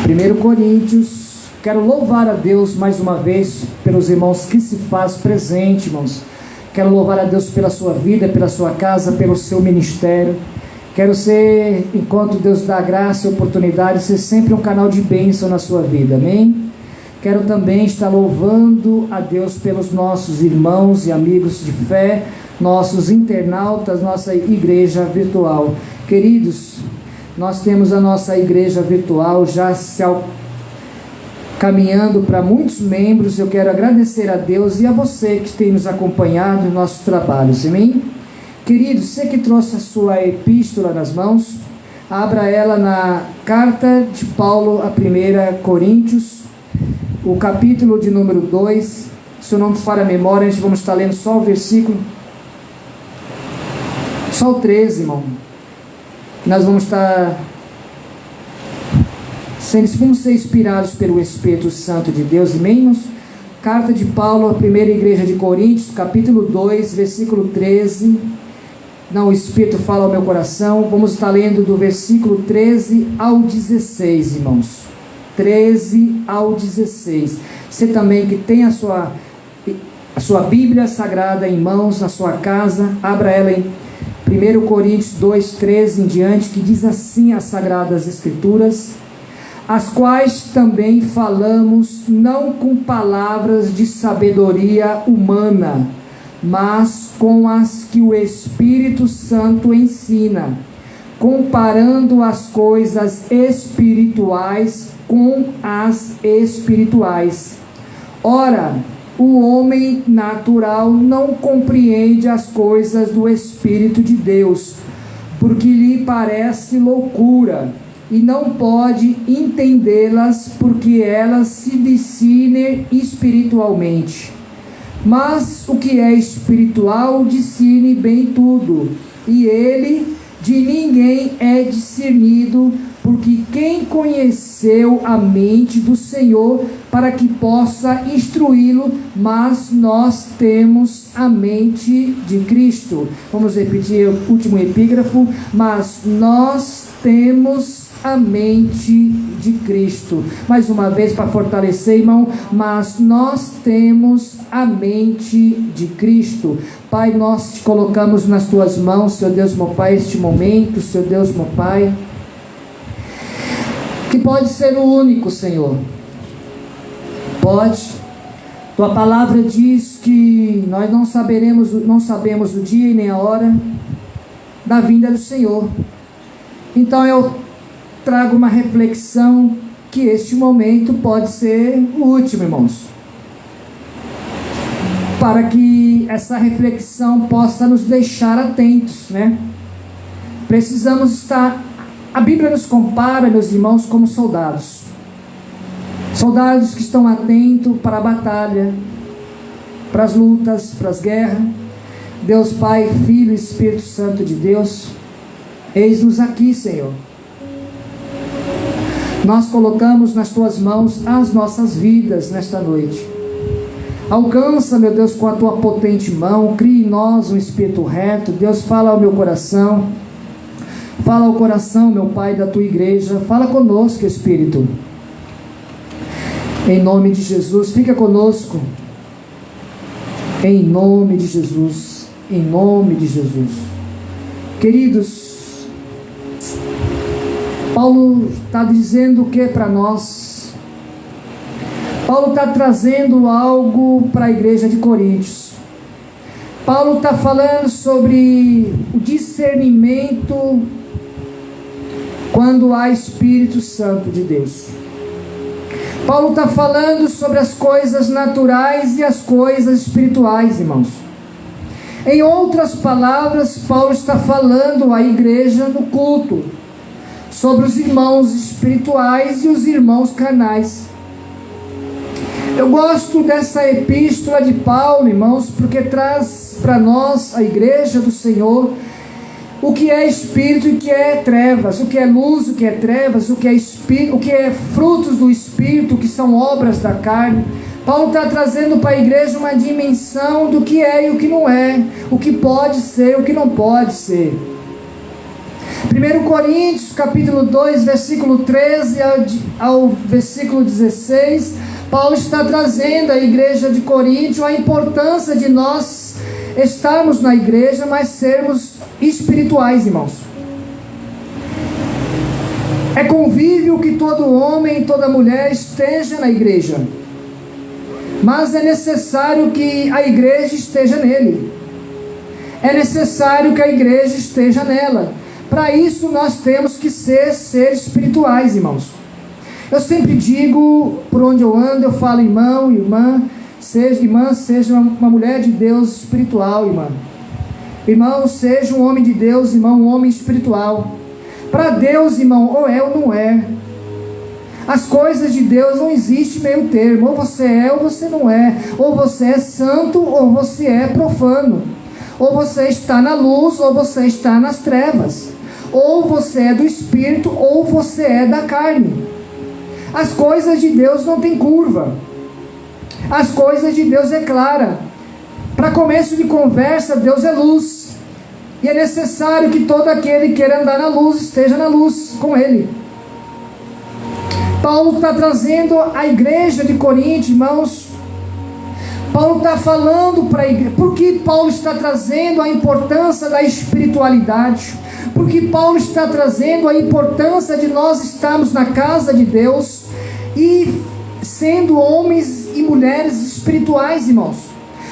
1 Coríntios. Quero louvar a Deus mais uma vez pelos irmãos que se faz presente, irmãos. Quero louvar a Deus pela sua vida, pela sua casa, pelo seu ministério. Quero ser, enquanto Deus dá graça e oportunidade, ser sempre um canal de bênção na sua vida, amém? Quero também estar louvando a Deus pelos nossos irmãos e amigos de fé, nossos internautas, nossa igreja virtual. Queridos, nós temos a nossa igreja virtual já caminhando para muitos membros. Eu quero agradecer a Deus e a você que tem nos acompanhado em nossos trabalhos, amém? Queridos, você que trouxe a sua epístola nas mãos, abra ela na carta de Paulo a 1 Coríntios, o capítulo de número 2, se eu não me falha a memória, a gente vamos estar lendo só o versículo, só o 13, irmão. Nós vamos estar vamos ser inspirados pelo Espírito Santo de Deus, irmãos. Carta de Paulo à primeira igreja de Coríntios, capítulo 2, versículo 13. Não, o Espírito fala ao meu coração. Vamos estar lendo do versículo 13 ao 16, irmãos. 13 ao 16. Você também que tem a sua Bíblia Sagrada em mãos, na sua casa, abra ela em 1 Coríntios 2, 13 em diante, que diz assim as Sagradas Escrituras: as quais também falamos não com palavras de sabedoria humana, mas com as que o Espírito Santo ensina, comparando as coisas espirituais com as espirituais. Ora, o homem natural não compreende as coisas do Espírito de Deus, porque lhe parece loucura, e não pode entendê-las, porque elas se discernem espiritualmente. Mas o que é espiritual discerne bem tudo, e ele de ninguém é discernido, porque quem conheceu a mente do Senhor para que possa instruí-lo? Mas nós temos a mente de Cristo. Vamos repetir o último epígrafo. Mas nós temos a mente de Cristo. Mais uma vez para fortalecer, irmão. Mas nós temos a mente de Cristo. Pai, nós te colocamos nas tuas mãos, Senhor Deus, meu Pai, este momento, Senhor Deus, meu Pai, que pode ser o único, Senhor. Pode. Tua palavra diz que nós não sabemos o dia e nem a hora da vinda do Senhor. Então eu trago uma reflexão que este momento pode ser o último, irmãos. Para que essa reflexão possa nos deixar atentos, né? Precisamos estar... A Bíblia nos compara, meus irmãos, como soldados. Soldados que estão atentos para a batalha, para as lutas, para as guerras. Deus Pai, Filho e Espírito Santo de Deus, eis-nos aqui, Senhor. Nós colocamos nas tuas mãos as nossas vidas nesta noite. Alcança, meu Deus, com a tua potente mão. Crie em nós um espírito reto. Deus, fala ao meu coração. Fala ao coração, meu Pai, da tua igreja. Fala conosco, Espírito. Em nome de Jesus, fica conosco. Em nome de Jesus. Em nome de Jesus. Queridos, Paulo está dizendo o que para nós? Paulo está trazendo algo para a igreja de Coríntios. Paulo está falando sobre o discernimento quando há Espírito Santo de Deus. Paulo está falando sobre as coisas naturais e as coisas espirituais, irmãos. Em outras palavras, Paulo está falando à igreja no culto sobre os irmãos espirituais e os irmãos carnais. Eu gosto dessa epístola de Paulo, irmãos, porque traz para nós, a igreja do Senhor, o que é espírito e o que é trevas, o que é luz, o que é trevas, o que é espírito, o que é frutos do espírito, que são obras da carne. Paulo está trazendo para a igreja uma dimensão do que é e o que não é, o que pode ser, o que não pode ser. 1 Coríntios, capítulo 2, versículo 13 ao versículo 16, Paulo está trazendo à igreja de Coríntio a importância de nós estarmos na igreja, mas sermos espirituais, irmãos. É convívio que todo homem e toda mulher esteja na igreja, mas é necessário que a igreja esteja nele. É necessário que a igreja esteja nela. Para isso nós temos que ser seres espirituais, irmãos. Eu sempre digo, por onde eu ando, eu falo irmã, seja uma mulher de Deus espiritual, irmã. Irmão, seja um homem de Deus, irmão, um homem espiritual. Para Deus, irmão, ou é ou não é. As coisas de Deus não existe meio termo. Ou você é ou você não é. Ou você é santo ou você é profano. Ou você está na luz ou você está nas trevas. Ou você é do Espírito ou você é da carne. As coisas de Deus não tem curva. As coisas de Deus é clara. Para começo de conversa, Deus é luz. E é necessário que todo aquele que queira andar na luz, esteja na luz com Ele. Paulo está trazendo a igreja de Corinto, irmãos. Paulo está falando para a igreja. Por que Paulo está trazendo a importância da espiritualidade? Porque Paulo está trazendo a importância de nós estarmos na casa de Deus e sendo homens e mulheres espirituais, irmãos.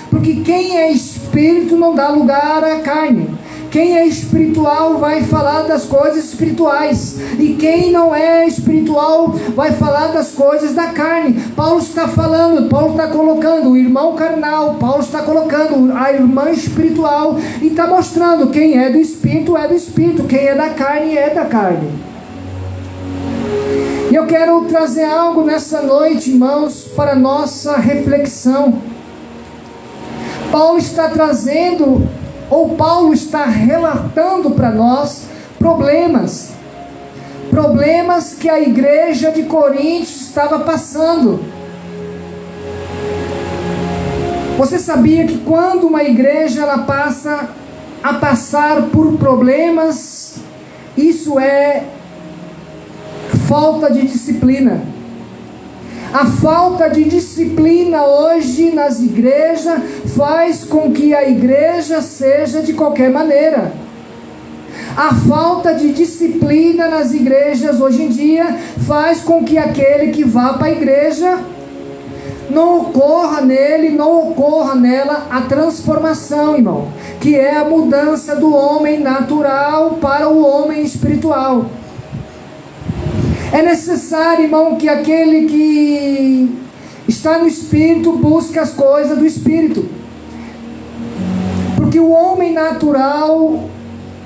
Porque quem é espírito não dá lugar à carne. Quem é espiritual vai falar das coisas espirituais. E quem não é espiritual vai falar das coisas da carne. Paulo está falando, Paulo está colocando o irmão carnal, Paulo está colocando a irmã espiritual. E está mostrando quem é do espírito, quem é da carne, é da carne. E eu quero trazer algo nessa noite, irmãos, para a nossa reflexão. Paulo está trazendo, ou Paulo está relatando para nós problemas que a igreja de Corinto estava passando. Você sabia que quando uma igreja ela passa a passar por problemas, isso é falta de disciplina? A falta de disciplina hoje nas igrejas faz com que a igreja seja de qualquer maneira. A falta de disciplina nas igrejas hoje em dia faz com que aquele que vá para a igreja não ocorra nele, não ocorra nela a transformação, irmão, que é a mudança do homem natural para o homem espiritual. É necessário, irmão, que aquele que está no Espírito busque as coisas do Espírito. Porque o homem natural,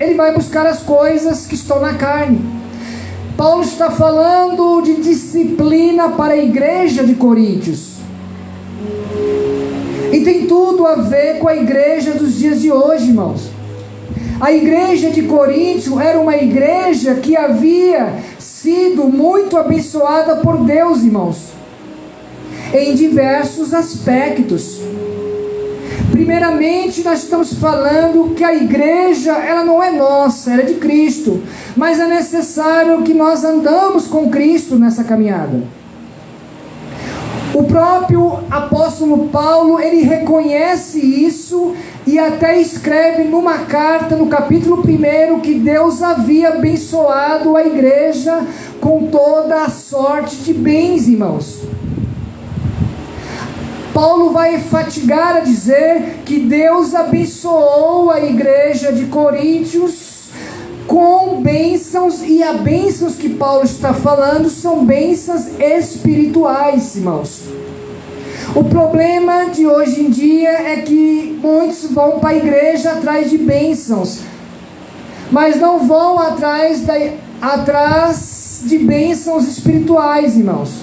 ele vai buscar as coisas que estão na carne. Paulo está falando de disciplina para a igreja de Coríntios. E tem tudo a ver com a igreja dos dias de hoje, irmãos. A igreja de Corinto era uma igreja que havia sido muito abençoada por Deus, irmãos, em diversos aspectos. Primeiramente, nós estamos falando que a igreja, ela não é nossa, ela é de Cristo, mas é necessário que nós andamos com Cristo nessa caminhada. O próprio apóstolo Paulo, ele reconhece isso e até escreve numa carta, no capítulo 1, que Deus havia abençoado a igreja com toda a sorte de bens, irmãos. Paulo vai enfatigar a dizer que Deus abençoou a igreja de Coríntios com bênçãos, e as bênçãos que Paulo está falando são bênçãos espirituais, irmãos. O problema de hoje em dia é que muitos vão para a igreja atrás de bênçãos, mas não vão atrás de bênçãos espirituais, irmãos.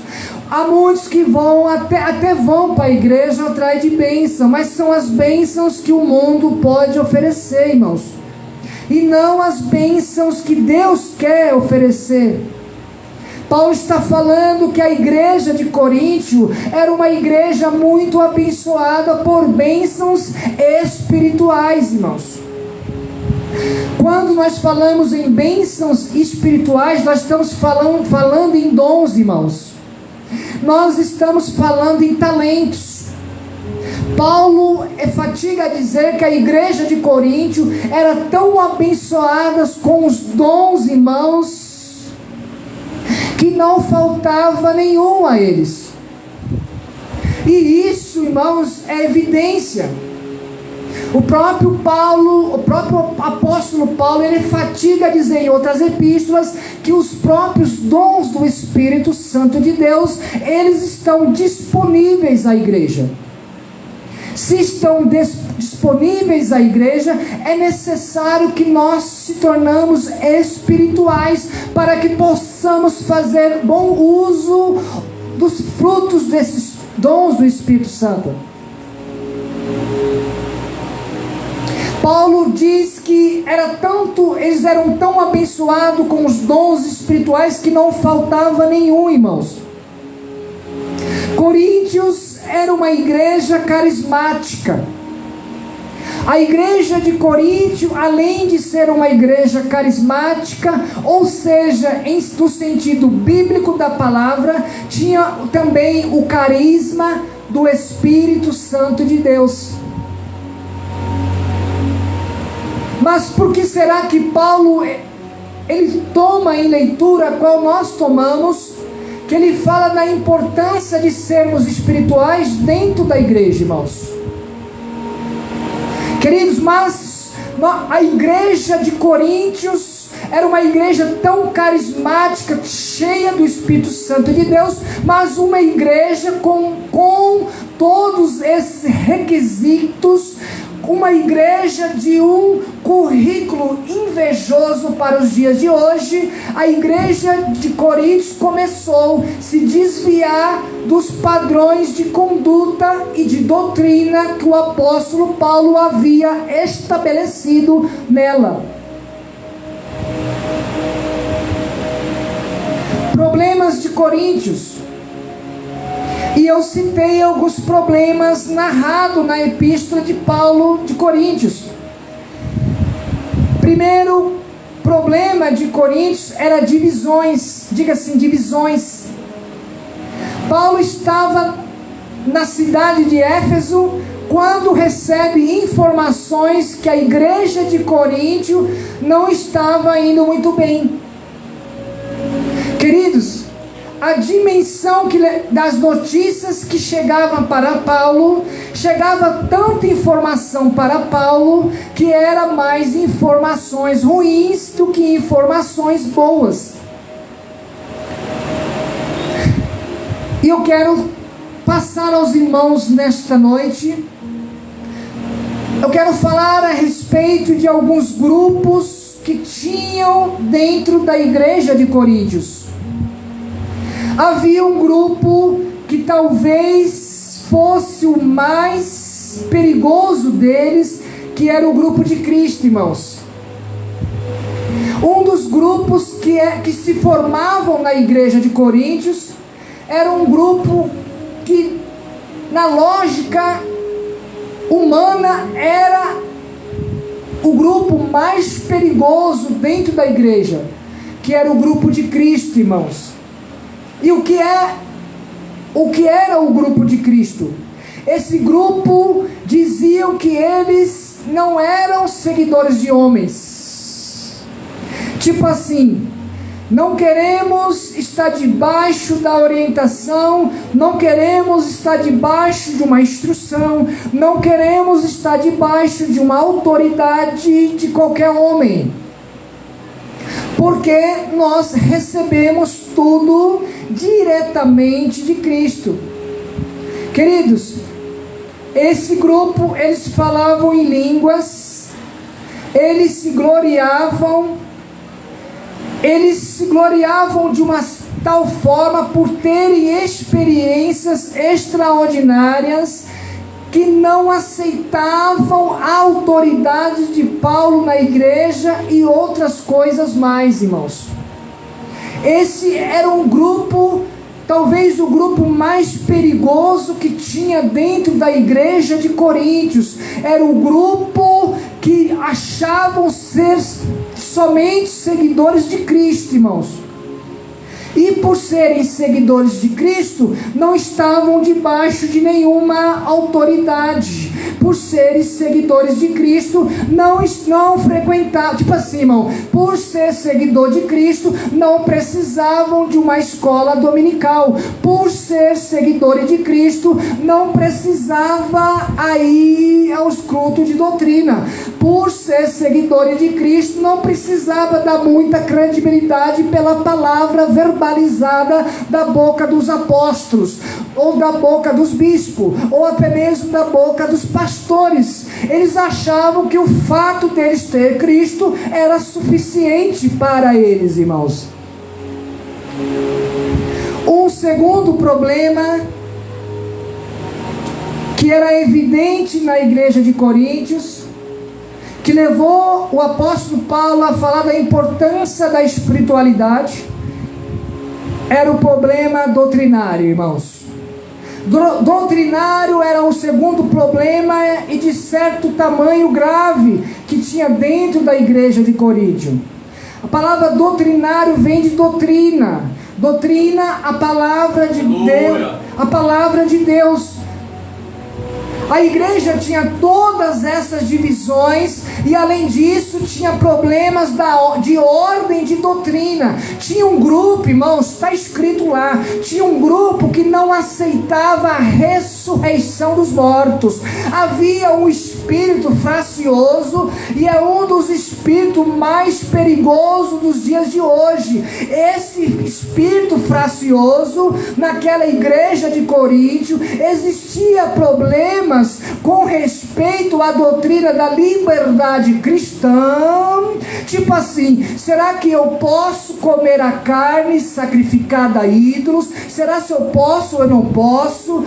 Há muitos que vão, até vão para a igreja atrás de bênçãos, mas são as bênçãos que o mundo pode oferecer, irmãos, e não as bênçãos que Deus quer oferecer. Paulo está falando que a igreja de Coríntio era uma igreja muito abençoada por bênçãos espirituais, irmãos. Quando nós falamos em bênçãos espirituais, nós estamos falando em dons, irmãos. Nós estamos falando em talentos. Paulo enfatiza a dizer que a igreja de Coríntio era tão abençoada com os dons, irmãos, que não faltava nenhum a eles. E isso, irmãos, é evidência. O próprio apóstolo Paulo, ele enfatiza a dizer em outras epístolas que os próprios dons do Espírito Santo de Deus, eles estão disponíveis à igreja. Se estão disponíveis à igreja, é necessário que nós se tornamos espirituais para que possamos fazer bom uso dos frutos desses dons do Espírito Santo. Paulo diz que eles eram tão abençoados com os dons espirituais que não faltava nenhum, irmãos. Coríntios era uma igreja carismática. A igreja de Coríntio, além de ser uma igreja carismática, ou seja, no sentido bíblico da palavra, tinha também o carisma do Espírito Santo de Deus. Mas por que será que Paulo, ele toma em leitura, qual nós tomamos, que ele fala da importância de sermos espirituais dentro da igreja, irmãos? Queridos, mas a igreja de Coríntios era uma igreja tão carismática, cheia do Espírito Santo de Deus, mas uma igreja com todos esses requisitos, uma igreja de um currículo invejoso para os dias de hoje. A igreja de Coríntios começou a se desviar dos padrões de conduta e de doutrina que o apóstolo Paulo havia estabelecido nela. Problemas de Coríntios. E eu citei alguns problemas narrados na epístola de Paulo de Coríntios. Primeiro problema de Coríntios era divisões. Diga assim, divisões. Paulo estava na cidade de Éfeso quando recebe informações que a igreja de Coríntio não estava indo muito bem. Queridos, a dimensão das notícias que chegavam para Paulo, chegava tanta informação para Paulo, que era mais informações ruins do que informações boas. E eu quero passar aos irmãos nesta noite, eu quero falar a respeito de alguns grupos que tinham dentro da igreja de Coríntios. Havia um grupo que talvez fosse o mais perigoso deles, que era o grupo de Cristo, irmãos. Um dos grupos que se formavam na igreja de Coríntios era um grupo que, na lógica humana, era o grupo mais perigoso dentro da igreja, que era o grupo de Cristo, irmãos. E o que era o grupo de Cristo? Esse grupo diziam que eles não eram seguidores de homens. Tipo assim, não queremos estar debaixo da orientação, não queremos estar debaixo de uma instrução, não queremos estar debaixo de uma autoridade de qualquer homem. Porque nós recebemos tudo diretamente de Cristo. Queridos, esse grupo, eles falavam em línguas, eles se gloriavam de uma tal forma por terem experiências extraordinárias, que não aceitavam a autoridade de Paulo na igreja e outras coisas mais, irmãos. Esse era um grupo, talvez o grupo mais perigoso que tinha dentro da igreja de Coríntios. Era o grupo que achavam ser somente seguidores de Cristo, irmãos. E por serem seguidores de Cristo, não estavam debaixo de nenhuma autoridade. Por serem seguidores de Cristo, não frequentavam, tipo assim, irmão, por ser seguidor de Cristo, não precisavam de uma escola dominical. Por ser seguidores de Cristo, não precisava ir aos cultos de doutrina. Por ser seguidores de Cristo, não precisava dar muita credibilidade pela palavra verbalizada da boca dos apóstolos, ou da boca dos bispos, ou até mesmo da boca dos pastores. Eles achavam que o fato deles ter Cristo era suficiente para eles, irmãos. Um segundo problema que era evidente na igreja de Coríntios, que levou o apóstolo Paulo a falar da importância da espiritualidade, era o problema doutrinário, irmãos. Doutrinário era o segundo problema, e de certo tamanho grave, que tinha dentro da igreja de Coríntio. A palavra doutrinário vem de doutrina. Doutrina, a palavra de Deus. A palavra de Deus. A igreja tinha todas essas divisões, e além disso tinha problemas de ordem de doutrina. Tinha um grupo, irmãos, está escrito lá, tinha um grupo que não aceitava a ressurreição dos mortos. Havia um espírito faccioso, e é um dos espíritos mais perigosos dos dias de hoje. Esse espírito faccioso, naquela igreja de Coríntio, existia problemas com respeito à doutrina da liberdade cristã. Tipo assim, será que eu posso comer a carne sacrificada a ídolos? Será se eu posso ou eu não posso?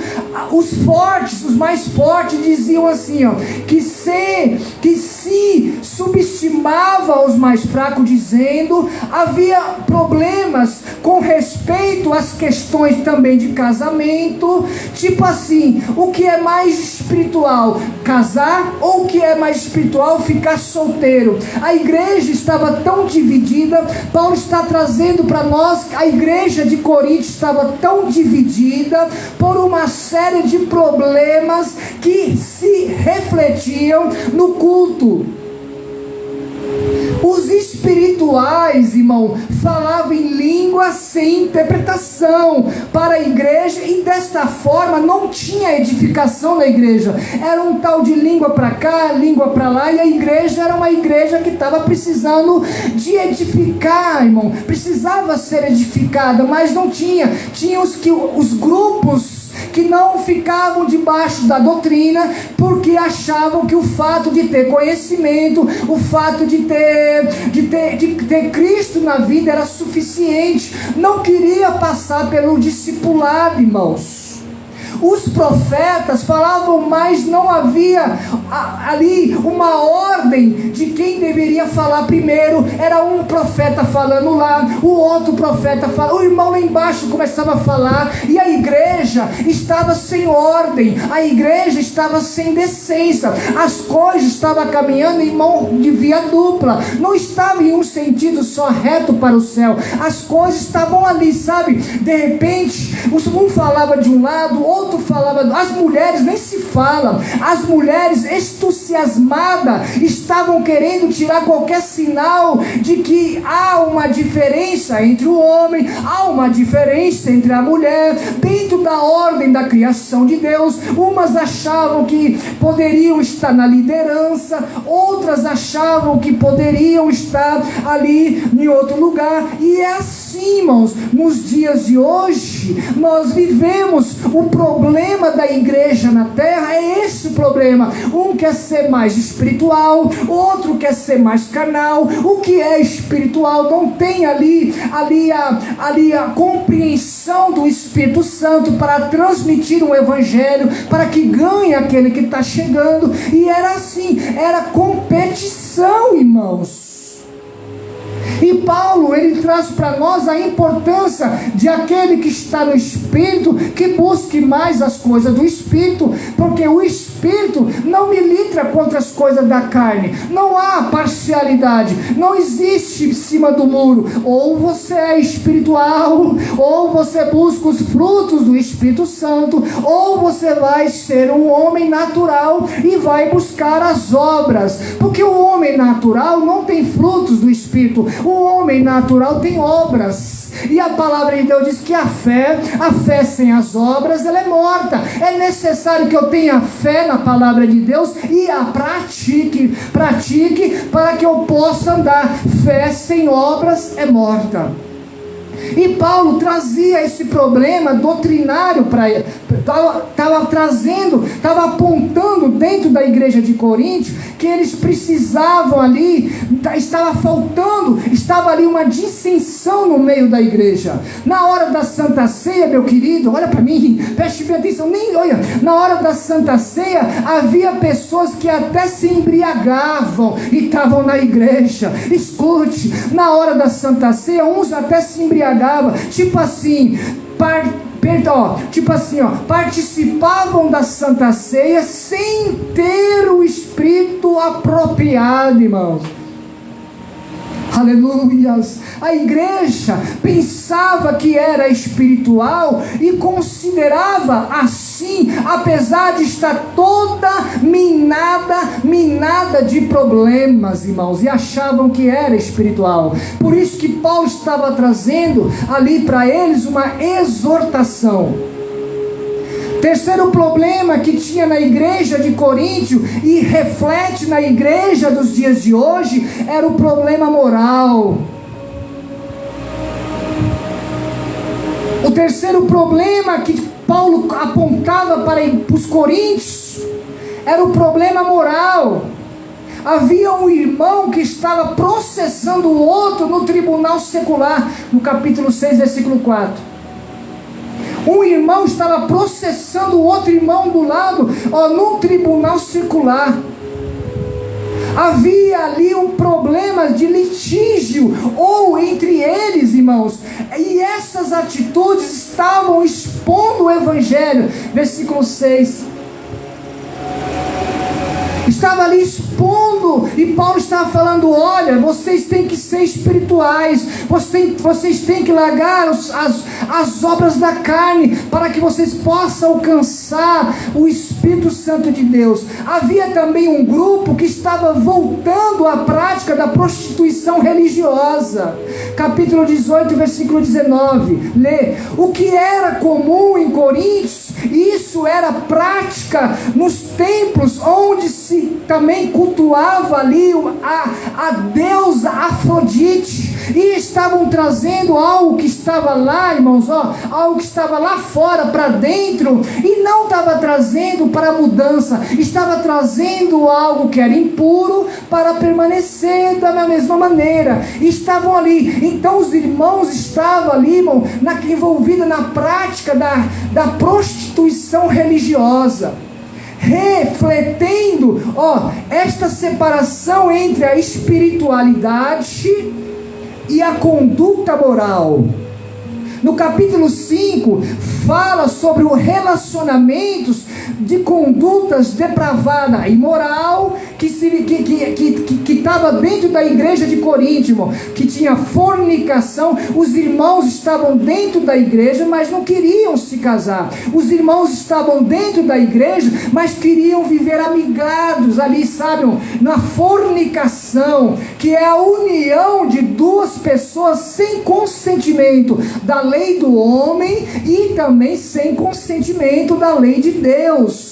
Os fortes, os mais fortes diziam assim, ó, que se subestimava os mais fracos, dizendo havia problemas com respeito às questões também de casamento. Tipo assim, o que é mais espiritual, casar, ou o que é mais espiritual, ficar solteiro? A igreja estava tão dividida. Paulo está trazendo para nós, a igreja de Corinto estava tão dividida por uma série de problemas que se refletiam no culto. Os espirituais, irmão, falavam em língua sem interpretação para a igreja, e desta forma não tinha edificação na igreja. Era um tal de língua para cá, língua para lá, e a igreja era uma igreja que estava precisando de edificar, irmão. Precisava ser edificada, mas não tinha. Tinha os grupos que não ficavam debaixo da doutrina, porque achavam que o fato de ter conhecimento, o fato de ter Cristo na vida era suficiente. Não queria passar pelo discipulado, irmãos. Os profetas falavam, mas não havia ali uma ordem de quem deveria falar primeiro. Era um profeta falando lá, o outro profeta falando, o irmão lá embaixo começava a falar, e a igreja estava sem ordem, a igreja estava sem decência, as coisas estavam caminhando em mão de via dupla, não estava em um sentido só reto para o céu. As coisas estavam ali, sabe, de repente um falava de um lado, outro falava. As mulheres nem se falam, as mulheres entusiasmadas estavam querendo tirar qualquer sinal de que há uma diferença entre o homem, há uma diferença entre a mulher dentro da ordem da criação de Deus. Umas achavam que poderiam estar na liderança, outras achavam que poderiam estar ali em outro lugar. E é assim, irmãos, nos dias de hoje nós vivemos o problema da igreja na terra. É esse o problema. Um quer ser mais espiritual, outro quer ser mais carnal. O que é espiritual não tem ali a compreensão do Espírito Santo para transmitir um evangelho, para que ganhe aquele que está chegando. E era assim, era competição, irmãos. E Paulo, ele traz para nós a importância de aquele que está no Espírito, que busque mais as coisas do Espírito, porque o Espírito Espírito não milita contra as coisas da carne. Não há parcialidade. Não existe em cima do muro. Ou você é espiritual, ou você busca os frutos do Espírito Santo, ou você vai ser um homem natural e vai buscar as obras. Porque o homem natural não tem frutos do Espírito. O homem natural tem obras. E a palavra de Deus diz que a fé sem as obras, ela é morta. É necessário que eu tenha fé na palavra de Deus e a pratique para que eu possa andar. Fé sem obras é morta. E Paulo trazia esse problema doutrinário para ele, estava apontando dentro da igreja de Corinto que eles precisavam ali, estava ali uma dissensão no meio da igreja. Na hora da Santa Ceia, meu querido, olha para mim, preste bem atenção, na hora da Santa Ceia, havia pessoas que até se embriagavam e estavam na igreja. Escute, na hora da Santa Ceia, uns até se embriagavam, tipo assim, participavam da Santa Ceia sem ter o Espírito apropriado, irmãos. Aleluias. A igreja pensava que era espiritual e considerava assim, apesar de estar toda minada de problemas, irmãos, e achavam que era espiritual. Por isso que Paulo estava trazendo ali para eles uma exortação. Terceiro problema que tinha na igreja de Coríntio e reflete na igreja dos dias de hoje era o problema moral. O terceiro problema que Paulo apontava para os coríntios era o problema moral. Havia um irmão que estava processando o outro no tribunal secular, no capítulo 6, versículo 4. Um irmão estava processando o outro irmão do lado, num tribunal secular. Havia ali um problema de litígio, ou entre eles, irmãos, e essas atitudes estavam expondo o Evangelho. Versículo 6. Estava ali expondo, e Paulo estava falando: olha, vocês têm que ser espirituais, vocês têm que largar as obras da carne, para que vocês possam alcançar o Espírito Santo de Deus. Havia também um grupo que estava voltando à prática da prostituição religiosa. Capítulo 18, versículo 19, lê: o que era comum em Coríntios, isso era prática nos templos onde se também cultuava ali a deusa Afrodite, e estavam trazendo algo que estava lá, irmãos, algo que estava lá fora para dentro, e não estava trazendo para mudança, estava trazendo algo que era impuro para permanecer da mesma maneira. E estavam ali, então os irmãos estavam ali, irmão, envolvidos na prática da prostituição religiosa, refletendo esta separação entre a espiritualidade e a conduta moral. No capítulo 5, fala sobre os relacionamentos de condutas depravada e imoral que estava dentro da igreja de Coríntio, irmão, que tinha fornicação. Os irmãos estavam dentro da igreja, mas não queriam se casar. Os irmãos estavam dentro da igreja, mas queriam viver amigados ali, sabe, na fornicação, que é a união de duas pessoas sem consentimento da lei do homem e também sem consentimento da lei de Deus.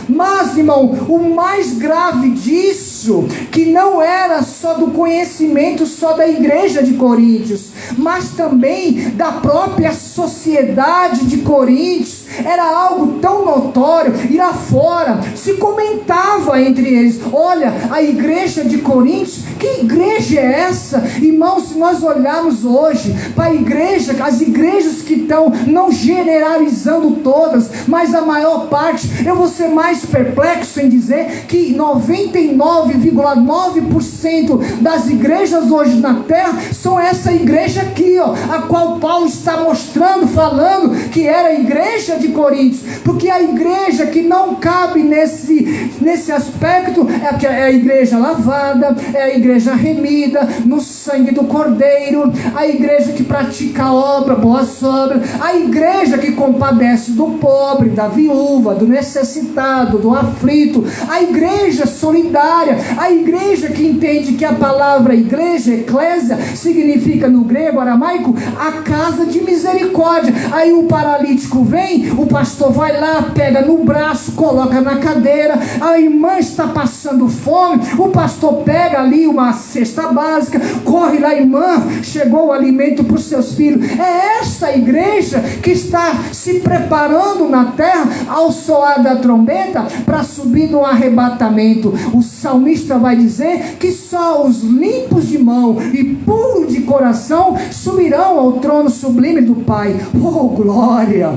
Mas, irmão, o mais grave disso, que não era só do conhecimento só da igreja de Coríntios, mas também da própria sociedade de Coríntios, era algo tão notório, e lá fora se comentava entre eles: olha, a igreja de Coríntios, que igreja é essa? Irmãos, se nós olharmos hoje para a igreja, as igrejas que estão, não generalizando todas, mas a maior parte, eu vou ser mais perplexo em dizer que 99% 99,9% das igrejas hoje na terra são essa igreja aqui, ó, a qual Paulo está mostrando, falando que era a igreja de Coríntios, porque a igreja que não cabe nesse aspecto é a igreja lavada, é a igreja remida no sangue do Cordeiro, a igreja que pratica a obra, boas obras, a igreja que compadece do pobre, da viúva, do necessitado, do aflito, a igreja solidária, a igreja que entende que a palavra igreja, eclésia, significa no grego aramaico a casa de misericórdia. Aí o paralítico vem, o pastor vai lá, pega no braço, coloca na cadeira, a irmã está passando fome, o pastor pega ali uma cesta básica, corre lá, irmã, chegou o alimento para os seus filhos. É essa igreja que está se preparando na terra ao soar da trombeta para subir no arrebatamento. O salmista vai dizer que só os limpos de mão e puros de coração subirão ao trono sublime do Pai. Oh, glória!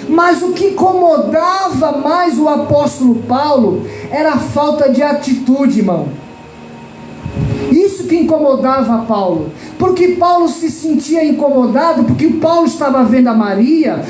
Mas o que incomodava mais o apóstolo Paulo era a falta de atitude, irmão. Isso que incomodava Paulo, porque Paulo se sentia incomodado, porque Paulo estava vendo a Maria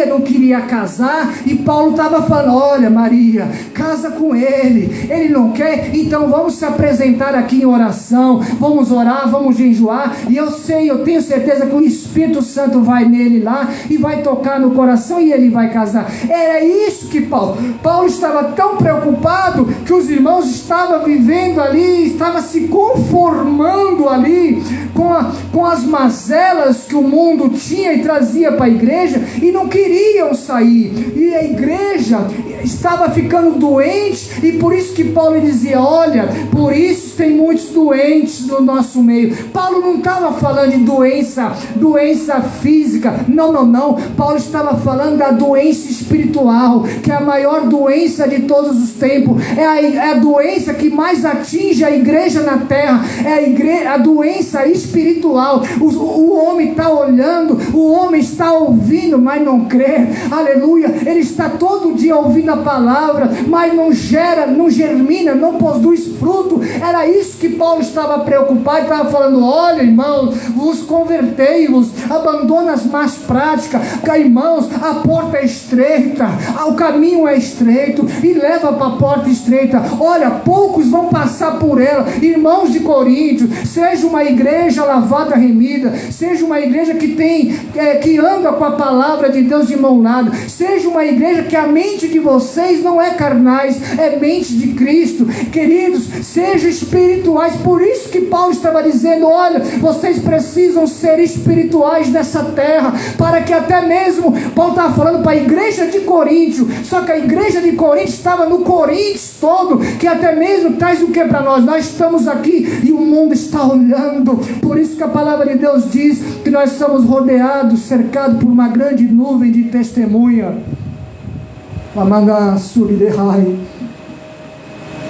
não queria casar, e Paulo estava falando, olha Maria, casa com ele não quer, então vamos se apresentar aqui em oração, vamos orar, vamos jejuar, e eu tenho certeza que o Espírito Santo vai nele lá, e vai tocar no coração, e ele vai casar. Era isso que Paulo estava tão preocupado, que os irmãos estavam vivendo ali, estavam se conformando ali com as mazelas que o mundo tinha e trazia para a igreja, e não queriam sair, e a igreja estava ficando doente, e por isso que Paulo dizia, olha, por isso tem muitos doentes no nosso meio. Paulo não estava falando de doença física, não, Paulo estava falando da doença espiritual, que é a maior doença de todos os tempos, é a doença que mais atinge a igreja na terra, é a doença espiritual. O homem está olhando, o homem está ouvindo, mas não crê, aleluia, ele está todo dia ouvindo a palavra, mas não germina, não produz fruto. Era isso que Paulo estava preocupado, estava falando, olha irmãos, vos convertei-vos, abandona as más práticas, irmãos, a porta é estreita, o caminho é estreito, e leva para a porta estreita, olha, poucos vão passar por ela. Irmãos de Coríntios, seja uma igreja lavada, remida, seja uma igreja que anda com a palavra de Deus de mão dada, seja uma igreja que a mente de vocês não é carnais, é mente de Cristo, queridos, sejam espirituais. Por isso que Paulo estava dizendo, olha, vocês precisam ser espirituais nessa terra, para que até mesmo, Paulo estava falando para a igreja de Coríntios, só que a igreja de Coríntios estava no Coríntios todo, que até mesmo traz o que para nós? Nós estamos aqui e o mundo está olhando. Por isso que a palavra de Deus diz que nós somos rodeados, cercados por uma grande nuvem de testemunha.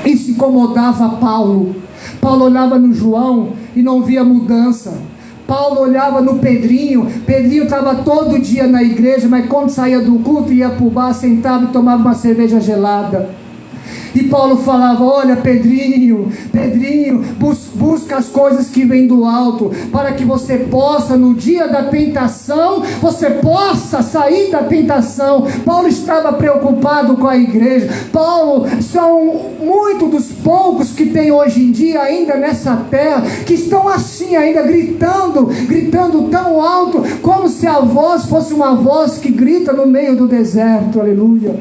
Isso incomodava Paulo. Paulo olhava no João e não via mudança. Paulo olhava no Pedrinho estava todo dia na igreja, mas quando saía do culto ia para o bar, sentava e tomava uma cerveja gelada. E Paulo falava, olha Pedrinho, busca as coisas que vêm do alto, para que você possa, no dia da tentação, você possa sair da tentação. Paulo estava preocupado com a igreja. Paulo, são muitos dos poucos que tem hoje em dia ainda nessa terra, que estão assim ainda gritando tão alto, como se a voz fosse uma voz que grita no meio do deserto, aleluia.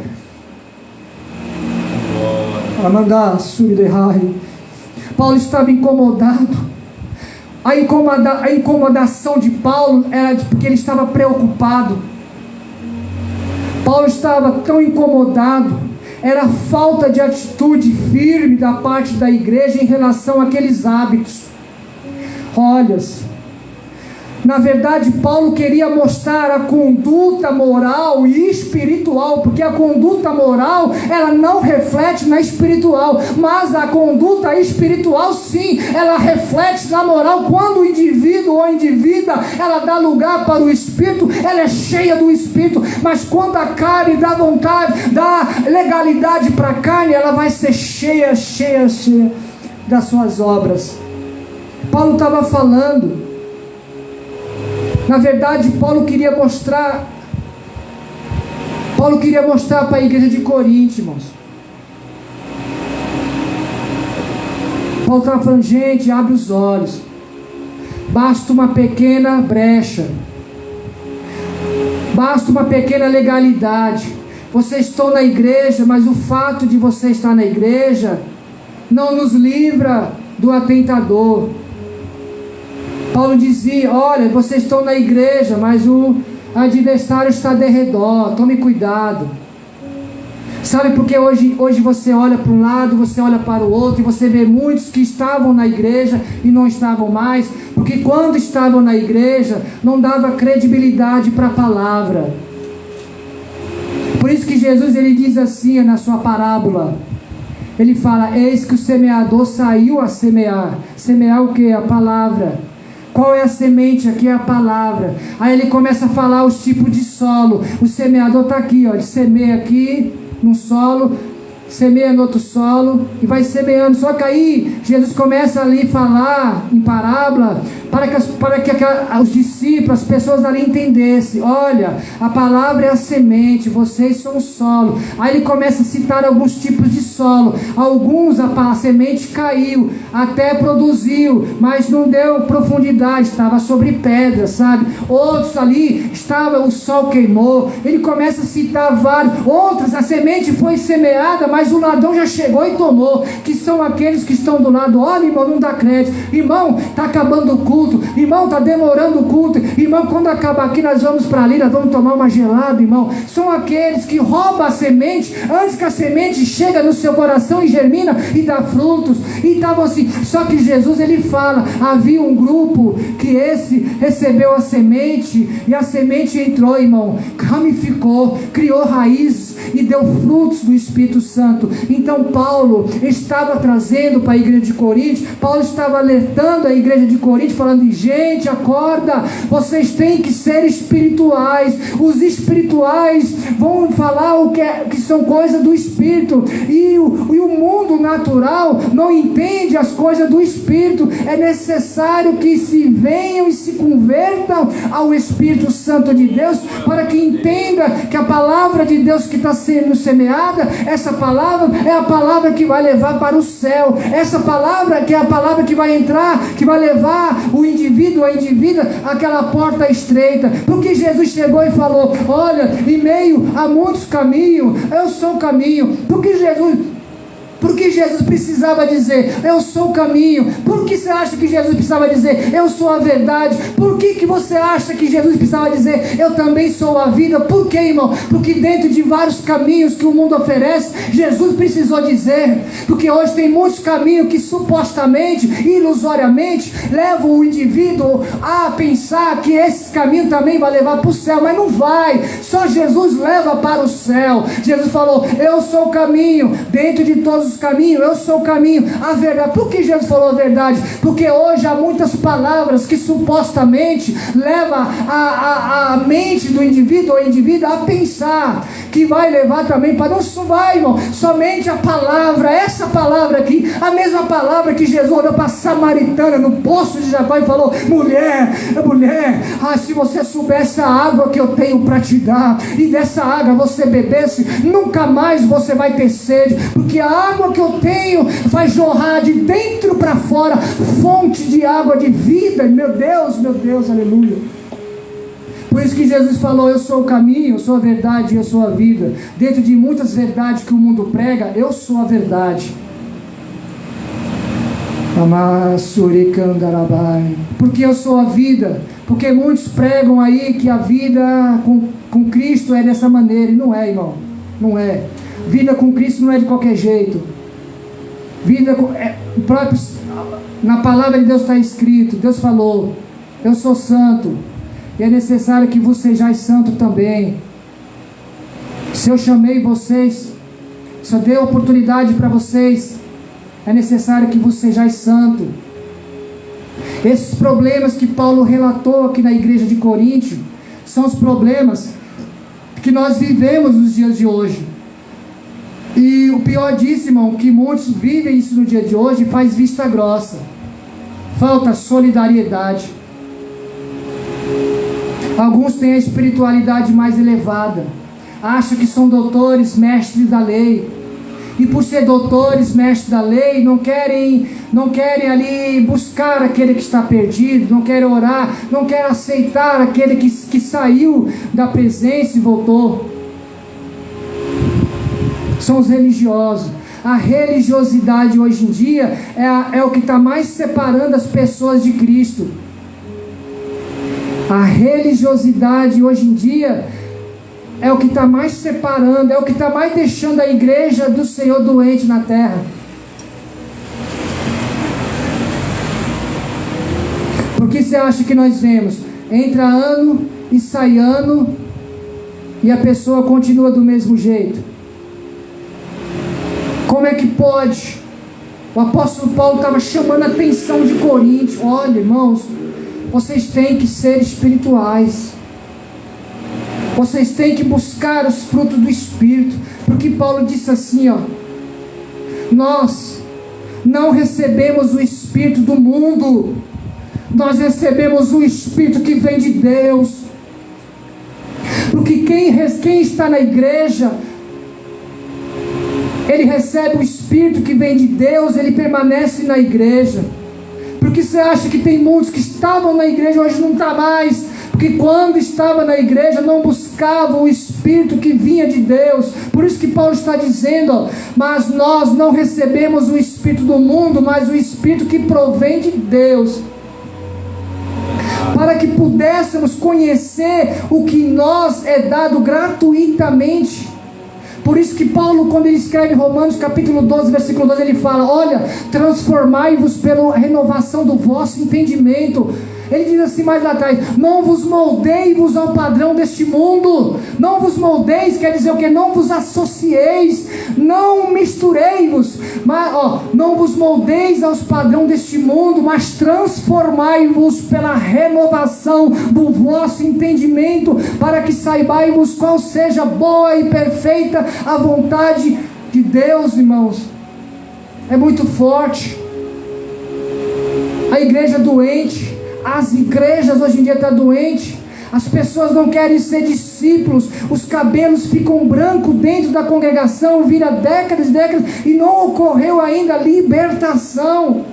Paulo estava incomodado. A incomodação de Paulo era porque ele estava preocupado. Paulo estava tão incomodado, era a falta de atitude firme da parte da igreja em relação àqueles hábitos. Olha, Na verdade, Paulo queria mostrar a conduta moral e espiritual, porque a conduta moral, ela não reflete na espiritual, mas a conduta espiritual, sim, ela reflete na moral. Quando o indivíduo ou a indivídua, ela dá lugar para o Espírito, ela é cheia do Espírito, mas quando a carne dá vontade, dá legalidade para a carne, ela vai ser cheia das suas obras. Paulo estava falando, na verdade, Paulo queria mostrar para a igreja de Corinto, irmãos. Paulo estava falando, gente, abre os olhos. Basta uma pequena brecha. Basta uma pequena legalidade. Vocês estão na igreja, mas o fato de você estar na igreja não nos livra do atentador. Paulo dizia, olha, vocês estão na igreja, mas o adversário está de redor, tome cuidado. Sabe por que hoje você olha para um lado, você olha para o outro, e você vê muitos que estavam na igreja e não estavam mais, porque quando estavam na igreja, não dava credibilidade para a palavra. Por isso que Jesus, ele diz assim na sua parábola, ele fala, eis que o semeador saiu a semear. Semear o que? A palavra. Qual é a semente? Aqui é a palavra. Aí ele começa a falar os tipos de solo. O semeador está aqui, ó. Ele semeia aqui num solo, semeia no outro solo e vai semeando. Só que aí Jesus começa ali a falar em parábola para que os discípulos, as pessoas ali entendessem. Olha, a palavra é a semente, vocês são o solo. Aí ele começa a citar alguns tipos de solo. Alguns a semente caiu, até produziu, mas não deu profundidade, estava sobre pedra, sabe? Outros ali, o sol queimou. Ele começa a citar vários. Outros, a semente foi semeada, mas o ladrão já chegou e tomou. Que são aqueles que estão do lado. Olha, irmão, não dá crédito. Irmão, está acabando o culto. Irmão, está demorando o culto. Irmão, quando acabar aqui, nós vamos para ali, nós vamos tomar uma gelada, irmão. São aqueles que roubam a semente antes que a semente chega no seu coração e germina e dá frutos. E estavam assim. Só que Jesus, ele fala, havia um grupo que esse recebeu a semente, e a semente entrou, irmão, ramificou, criou raízes e deu frutos do Espírito Santo. Então Paulo estava trazendo para a igreja de Corinto, Paulo estava alertando a igreja de Corinto, falando, gente, acorda, vocês têm que ser espirituais. Os espirituais vão falar que são coisas do Espírito, e o mundo natural não entende as coisas do Espírito. É necessário que se venham e se convertam ao Espírito Santo de Deus, para que entenda que a palavra de Deus que está sendo semeada, essa palavra é a palavra que vai levar para o céu. Essa palavra que é a palavra que vai entrar, que vai levar o indivíduo, a indivídua, àquela porta estreita. Porque Jesus chegou e falou, olha, em meio a muitos caminhos, eu sou o caminho. Porque Jesus precisava dizer, eu sou o caminho? Por que você acha que Jesus precisava dizer, eu sou a verdade? Por que você acha que Jesus precisava dizer, eu também sou a vida? Por que, irmão? Porque dentro de vários caminhos que o mundo oferece, Jesus precisou dizer. Porque hoje tem muitos caminhos que supostamente, ilusoriamente, levam o indivíduo a pensar que esse caminho também vai levar para o céu, mas não vai. Só Jesus leva para o céu. Jesus falou, eu sou o caminho. Dentro de todos os caminhos, eu sou o caminho, a verdade. Por que Jesus falou a verdade? Porque hoje há muitas palavras que supostamente levam a mente do indivíduo ou indivíduo a pensar que vai levar também para... Não vai, irmão. Somente a palavra, essa palavra aqui, a mesma palavra que Jesus olhou para a samaritana no poço de Jacó e falou, mulher, se você soubesse a água que eu tenho para te dar, e dessa água você bebesse, nunca mais você vai ter sede, porque a água que eu tenho vai jorrar de dentro para fora, fonte de água de vida. Meu Deus, aleluia. Por isso que Jesus falou, eu sou o caminho, eu sou a verdade e eu sou a vida. Dentro de muitas verdades que o mundo prega, eu sou a verdade. Porque eu sou a vida. Porque muitos pregam aí que a vida com Cristo é dessa maneira, e não é, irmão, não é. Vida com Cristo não é de qualquer jeito. Na palavra de Deus está escrito, Deus falou, Eu sou santo, e é necessário que vos sejais santo também. Se eu chamei vocês, se eu dei oportunidade para vocês, é necessário que vos sejais santo. Esses problemas que Paulo relatou aqui na igreja de Coríntio, são os problemas que nós vivemos nos dias de hoje. E o pior disso, irmão, que muitos vivem isso no dia de hoje e faz vista grossa. Falta solidariedade. Alguns têm a espiritualidade mais elevada, acham que são doutores, mestres da lei, e por ser doutores, mestres da lei, não querem ali buscar aquele que está perdido, não querem orar, não querem aceitar aquele que saiu da presença e voltou. São os religiosos. A religiosidade hoje em dia é o que está mais separando as pessoas de Cristo. A religiosidade hoje em dia é o que está mais separando, é o que está mais deixando a igreja do Senhor doente na terra. Por que você acha que nós vemos? Entra ano e sai ano e a pessoa continua do mesmo jeito. Como é que pode? O apóstolo Paulo estava chamando a atenção de Coríntios. Olha, irmãos, vocês têm que ser espirituais. Vocês têm que buscar os frutos do Espírito. Porque Paulo disse assim, ó: nós não recebemos o Espírito do mundo, nós recebemos o Espírito que vem de Deus. Porque quem está na igreja, ele recebe o Espírito que vem de Deus, ele permanece na igreja. Porque você acha que tem muitos que estavam na igreja, hoje não está mais? Porque quando estava na igreja não buscavam o Espírito que vinha de Deus. Por isso que Paulo está dizendo, ó: mas nós não recebemos o Espírito do mundo, mas o Espírito que provém de Deus, para que pudéssemos conhecer o que nós é dado gratuitamente. Por isso que Paulo, quando ele escreve Romanos capítulo 12, versículo 12, ele fala: olha, transformai-vos pela renovação do vosso entendimento. Ele diz assim mais lá atrás: não vos moldeis ao padrão deste mundo. Não vos moldeis quer dizer o que? Não vos associeis, não misturei-vos, mas, não vos moldeis aos padrões deste mundo, mas transformai-vos pela renovação do vosso entendimento, para que saibais qual seja boa e perfeita a vontade de Deus. Irmãos, é muito forte. A igreja doente, as igrejas hoje em dia estão doentes. As pessoas não querem ser discípulos. Os cabelos ficam brancos dentro da congregação, vira décadas e décadas, e não ocorreu ainda a libertação.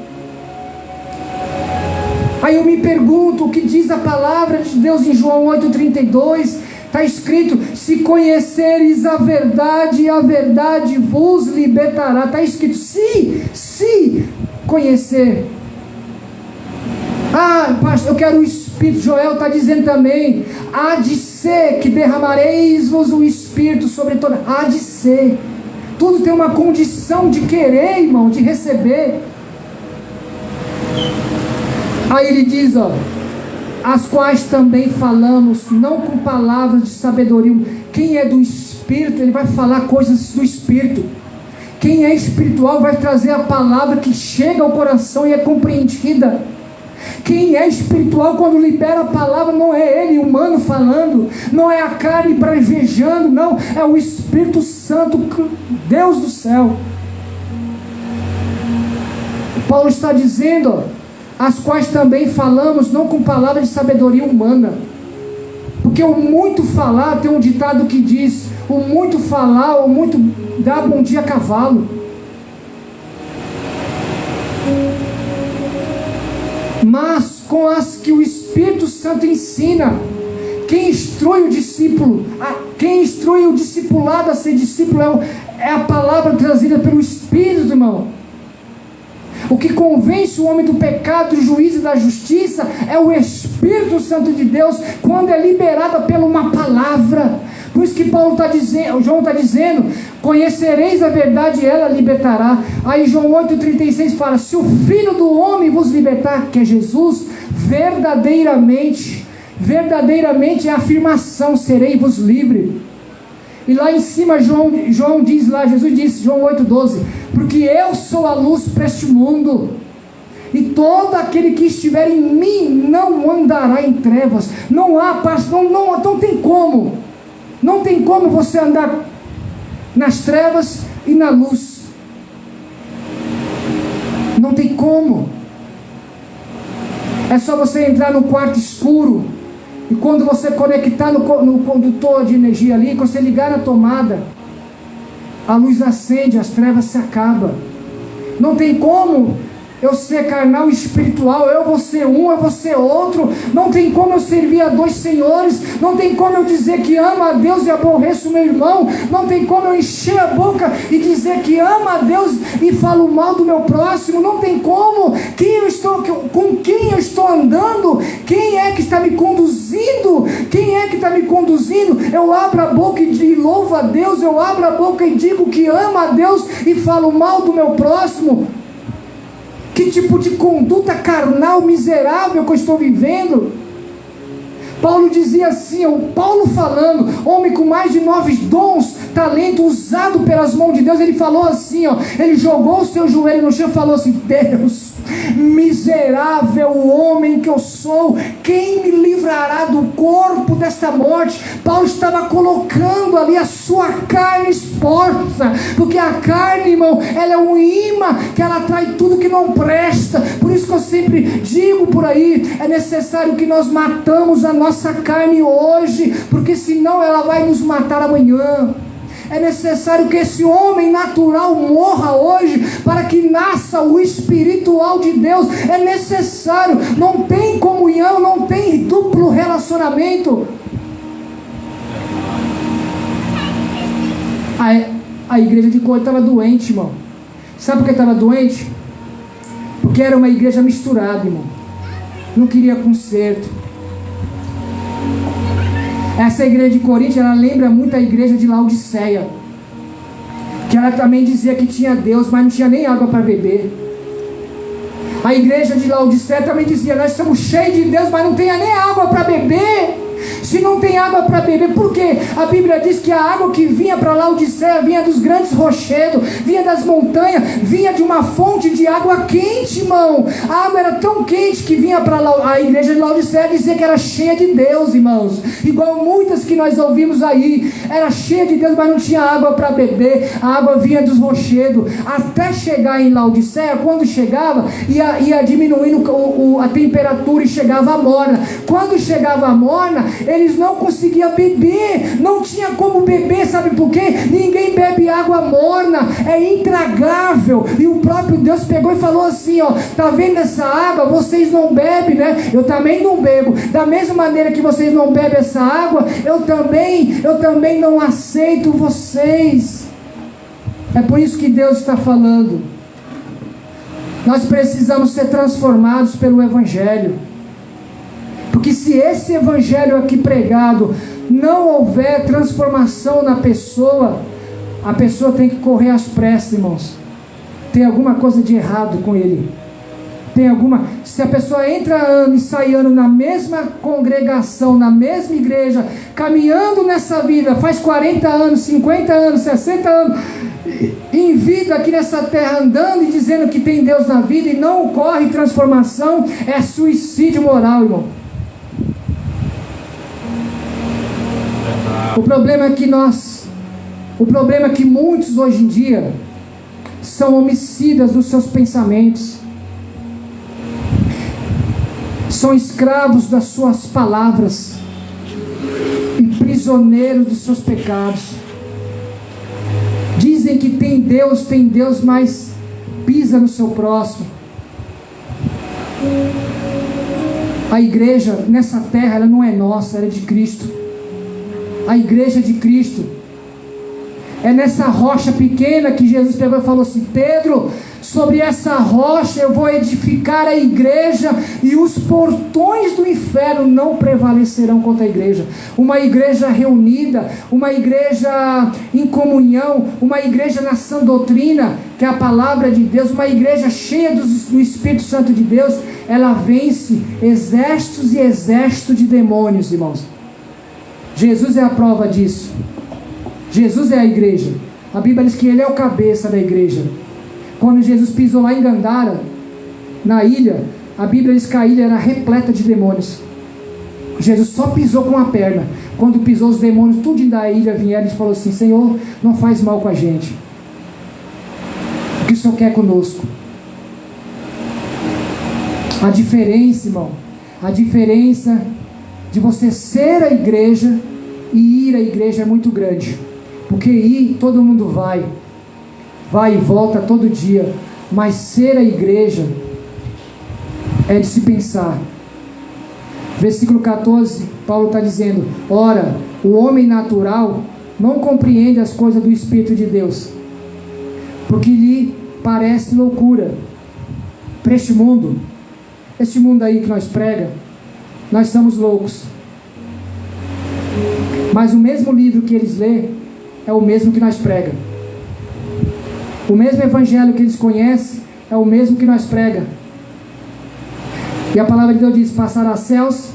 Aí eu me pergunto, o que diz a palavra de Deus em João 8,32? Está escrito: se conheceres a verdade vos libertará. Está escrito: se conhecer. Ah, pastor, eu quero o Espírito. Joel está dizendo também: há de ser que derramareis-vos o Espírito sobre toda. Há de ser. Tudo tem uma condição de querer, irmão, de receber. Aí ele diz, as quais também falamos, não com palavras de sabedoria. Quem é do Espírito, ele vai falar coisas do Espírito. Quem é espiritual vai trazer a palavra que chega ao coração e é compreendida. Quem é espiritual, quando libera a palavra, não é ele humano falando, não é a carne bravejando, não, é o Espírito Santo, Deus do céu. Paulo está dizendo, as quais também falamos, não com palavras de sabedoria humana. Porque o muito falar, tem um ditado que diz: o muito falar, o muito dá bom dia a cavalo. Mas com as que o Espírito Santo ensina. Quem instrui o discípulo, quem instrui o discipulado a ser discípulo é a palavra trazida pelo Espírito, irmão. O que convence o homem do pecado, do juízo e da justiça é o Espírito Santo de Deus, quando é liberada pela uma palavra. Por isso que Paulo está dizendo, João está dizendo: conhecereis a verdade e ela libertará. Aí João 8,36 fala: se o Filho do Homem vos libertar, que é Jesus, verdadeiramente é a afirmação: serei-vos livre. E lá em cima João diz lá, Jesus disse, João 8,12, porque eu sou a luz para este mundo, e todo aquele que estiver em mim não andará em trevas. Não tem como você andar nas trevas e na luz. Não tem como. É só você entrar no quarto escuro, e quando você conectar no condutor de energia ali, quando você ligar na tomada, a luz acende, as trevas se acabam. Não tem como eu ser carnal e espiritual, eu vou ser um, eu vou ser outro. Não tem como eu servir a dois senhores. Não tem como eu dizer que amo a Deus e aborreço o meu irmão. Não tem como eu encher a boca e dizer que amo a Deus e falo mal do meu próximo. Não tem como. Com quem eu estou andando? Quem é que está me conduzindo? Quem é que está me conduzindo? Eu abro a boca e louvo a Deus, eu abro a boca e digo que amo a Deus e falo mal do meu próximo. Que tipo de conduta carnal miserável que eu estou vivendo? Paulo dizia assim, Paulo falando, homem com mais de 9 dons, talento usado pelas mãos de Deus, ele falou assim, ele jogou o seu joelho no chão e falou assim: Deus, miserável homem que eu sou, quem me livrará do corpo desta morte? Paulo estava colocando ali a sua carne exposta, porque a carne, irmão, ela é um imã que ela atrai tudo que não presta. Por isso que eu sempre digo por aí, é necessário que nós matamos a nossa carne hoje, porque senão ela vai nos matar amanhã. É necessário que esse homem natural morra hoje, para que nasça o espiritual de Deus. É necessário, não tem comunhão, não tem duplo relacionamento. A igreja de Corinto estava doente, irmão. Sabe por que estava doente? Porque era uma igreja misturada, irmão. Não queria conserto. Essa igreja de Corinto, ela lembra muito a igreja de Laodiceia, que ela também dizia que tinha Deus, mas não tinha nem água para beber. A igreja de Laodiceia também dizia: nós estamos cheios de Deus, mas não tem nem água para beber. Se não tem água para beber, por quê? A Bíblia diz que a água que vinha para Laodiceia vinha dos grandes rochedos, vinha das montanhas, vinha de uma fonte de água quente, irmão. A água era tão quente que vinha para a igreja de Laodiceia dizer que era cheia de Deus, irmãos. Igual muitas que nós ouvimos aí, era cheia de Deus, mas não tinha água para beber. A água vinha dos rochedos, até chegar em Laodiceia. Quando chegava, ia diminuindo a temperatura e chegava a morna. Quando chegava a morna, eles não conseguiam beber, não tinha como beber. Sabe por quê? Ninguém bebe água morna, é intragável. E o próprio Deus pegou e falou assim: tá vendo essa água? Vocês não bebem, né? Eu também não bebo. Da mesma maneira que vocês não bebem essa água, eu também não aceito vocês. É por isso que Deus está falando. Nós precisamos ser transformados pelo Evangelho. Porque se esse evangelho aqui pregado não houver transformação na pessoa, a pessoa tem que correr às pressas, irmãos. Tem alguma coisa de errado com ele. Se a pessoa entra ano e sai ano na mesma congregação, na mesma igreja, caminhando nessa vida, faz 40 anos, 50 anos, 60 anos, em vida aqui nessa terra, andando e dizendo que tem Deus na vida e não ocorre transformação, é suicídio moral, irmão. O problema é que muitos hoje em dia são homicidas dos seus pensamentos, são escravos das suas palavras e prisioneiros dos seus pecados. Dizem que tem Deus, mas pisa no seu próximo. A igreja nessa terra, ela não é nossa, ela é de Cristo. A igreja de Cristo é nessa rocha pequena que Jesus pegou e falou assim: Pedro, Sobre essa rocha eu vou edificar a igreja, e os portões do inferno não prevalecerão contra a igreja. Uma igreja reunida, uma igreja em comunhão, uma igreja na sã doutrina, que é a palavra de Deus, uma igreja cheia do Espírito Santo de Deus, ela vence exércitos e exércitos de demônios, irmãos. Jesus é a prova disso. Jesus é a igreja. A Bíblia diz que Ele é o cabeça da igreja. Quando Jesus pisou lá em Gandara, na ilha, a Bíblia diz que a ilha era repleta de demônios. Jesus só pisou com a perna. Quando pisou, os demônios tudo da ilha vieram e falou assim: Senhor, não faz mal com a gente. O que o Senhor quer conosco? A diferença, irmão, a diferença de você ser a igreja e ir à igreja é muito grande. Porque ir, todo mundo vai e volta todo dia, mas ser a igreja é de se pensar. Versículo 14, Paulo está dizendo: ora, o homem natural não compreende as coisas do Espírito de Deus, porque lhe parece loucura. Para este mundo aí que nós prega, nós somos loucos. Mas o mesmo livro que eles lêem é o mesmo que nós pregamos. O mesmo evangelho que eles conhecem é o mesmo que nós pregamos. E a palavra de Deus diz: passará céus,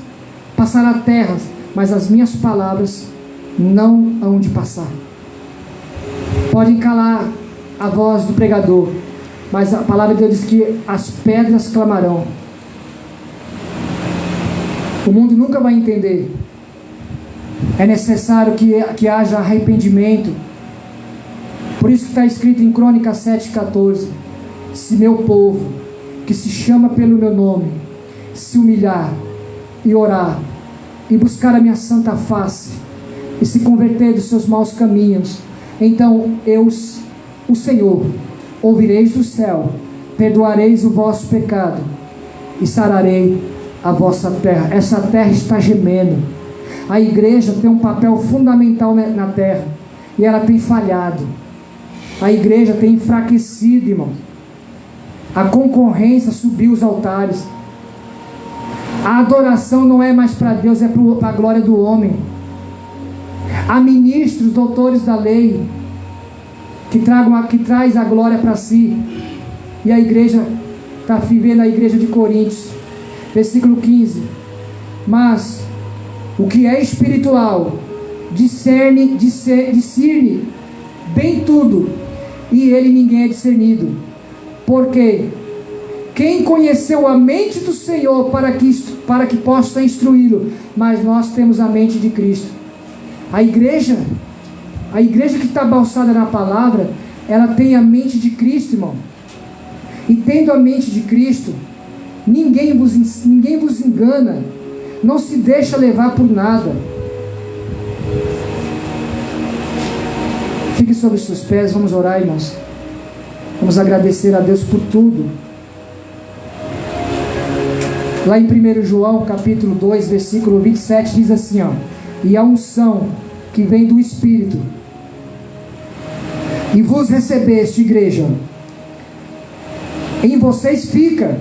passará terras, mas as minhas palavras não hão de passar. Podem calar a voz do pregador, mas a palavra de Deus diz que as pedras clamarão. O mundo nunca vai entender. É necessário que haja arrependimento. Por isso que está escrito em Crônicas 7,14: se meu povo, que se chama pelo meu nome, se humilhar e orar e buscar a minha santa face e se converter dos seus maus caminhos, então eu, o Senhor, ouvireis do céu, perdoareis o vosso pecado e sararei a vossa terra. Essa terra está gemendo. A igreja tem um papel fundamental na terra, e ela tem falhado. A igreja tem enfraquecido, irmão. A concorrência subiu os altares. A adoração não é mais para Deus, é para a glória do homem. Há ministros, doutores da lei, que traz a glória para si. E a igreja está vivendo a igreja de Coríntios. Versículo 15: mas o que é espiritual discerne bem tudo, e ele ninguém é discernido. Porque quem conheceu a mente do Senhor para que possa instruí-lo? Mas nós temos a mente de Cristo. A igreja que está balsada na palavra, ela tem a mente de Cristo, irmão. E tendo a mente de Cristo, ninguém vos engana. Não se deixa levar por nada. Fique sobre os seus pés, vamos orar, irmãos. Vamos agradecer a Deus por tudo. Lá em 1 João capítulo 2, versículo 27, diz assim, ó: e a unção que vem do Espírito, e vos recebeste, igreja, em vocês fica,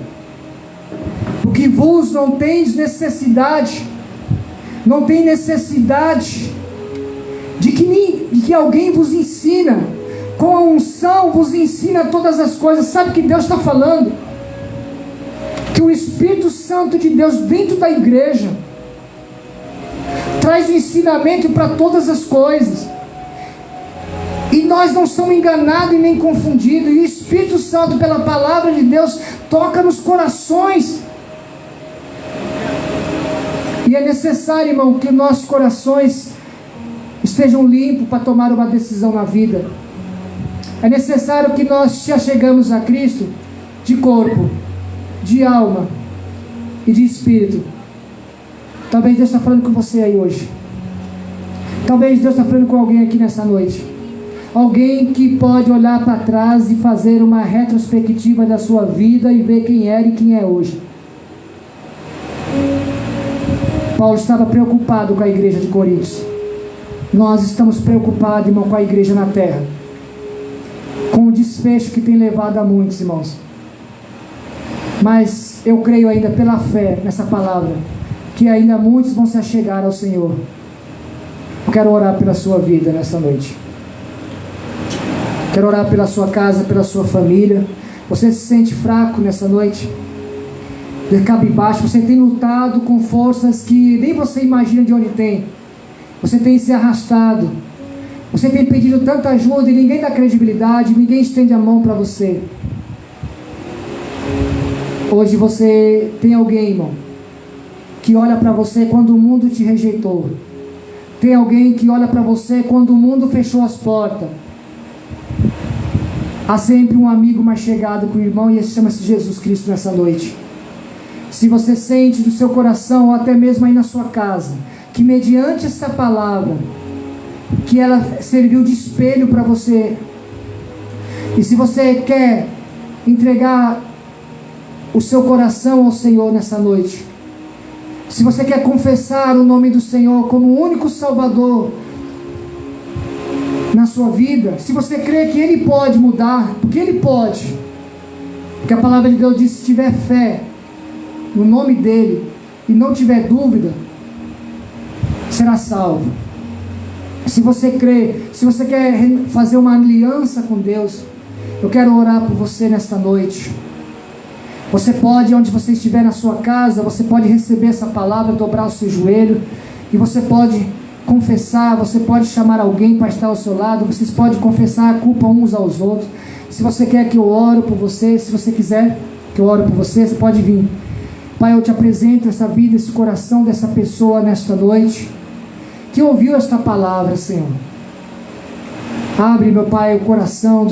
porque vos não tendes necessidade, não tem necessidade de que alguém vos ensina. Com a unção vos ensina todas as coisas. Sabe o que Deus está falando? Que o Espírito Santo de Deus dentro da igreja traz o ensinamento para todas as coisas, e nós não somos enganados e nem confundidos. E o Espírito Santo, pela palavra de Deus, toca nos corações. E é necessário, irmão, que nossos corações estejam limpos para tomar uma decisão na vida. É necessário que nós se achegamos a Cristo de corpo, de alma e de espírito. Talvez Deus está falando com você aí hoje. Talvez Deus está falando com alguém aqui nessa noite. Alguém que pode olhar para trás e fazer uma retrospectiva da sua vida e ver quem era e quem é hoje. Paulo estava preocupado com a igreja de Coríntios. Nós estamos preocupados, irmão, com a igreja na terra, com o discípulo desfecho que tem levado a muitos, irmãos. Mas eu creio ainda pela fé nessa palavra, que ainda muitos vão se achegar ao Senhor. Eu quero orar pela sua vida nessa noite. Quero orar pela sua casa, pela sua família. Você se sente fraco nessa noite? De cabisbaixo, você tem lutado com forças que nem você imagina de onde tem. Você tem se arrastado. Você tem pedido tanta ajuda e ninguém dá credibilidade, ninguém estende a mão para você. Hoje você tem alguém, irmão, que olha para você quando o mundo te rejeitou. Tem alguém que olha para você quando o mundo fechou as portas. Há sempre um amigo mais chegado que o irmão, e esse chama-se Jesus Cristo nessa noite. Se você sente do seu coração, ou até mesmo aí na sua casa, que mediante essa palavra, que ela serviu de espelho para você, e se você quer entregar o seu coração ao Senhor nessa noite, se você quer confessar o nome do Senhor como o único Salvador na sua vida, se você crê que Ele pode mudar, porque Ele pode, porque a palavra de Deus diz: se tiver fé no nome dEle e não tiver dúvida, será salvo. Se você crê, se você quer fazer uma aliança com Deus, eu quero orar por você nesta noite. Você pode, onde você estiver na sua casa, você pode receber essa palavra, dobrar o seu joelho, e você pode confessar, você pode chamar alguém para estar ao seu lado, vocês podem confessar a culpa uns aos outros. Se você quer que eu ore por você, se você quiser que eu ore por você, você pode vir. Pai, eu te apresento essa vida, esse coração dessa pessoa nesta noite, que ouviu esta palavra, Senhor. Abre, meu Pai, o coração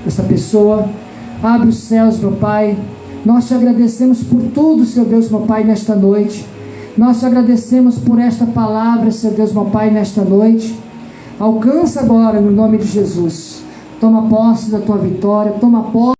dessa pessoa, abre os céus, meu Pai. Nós te agradecemos por tudo, Senhor Deus, meu Pai, nesta noite. Nós te agradecemos por esta palavra, Senhor Deus, meu Pai, nesta noite. Alcança agora, no nome de Jesus. Toma posse da tua vitória, toma posse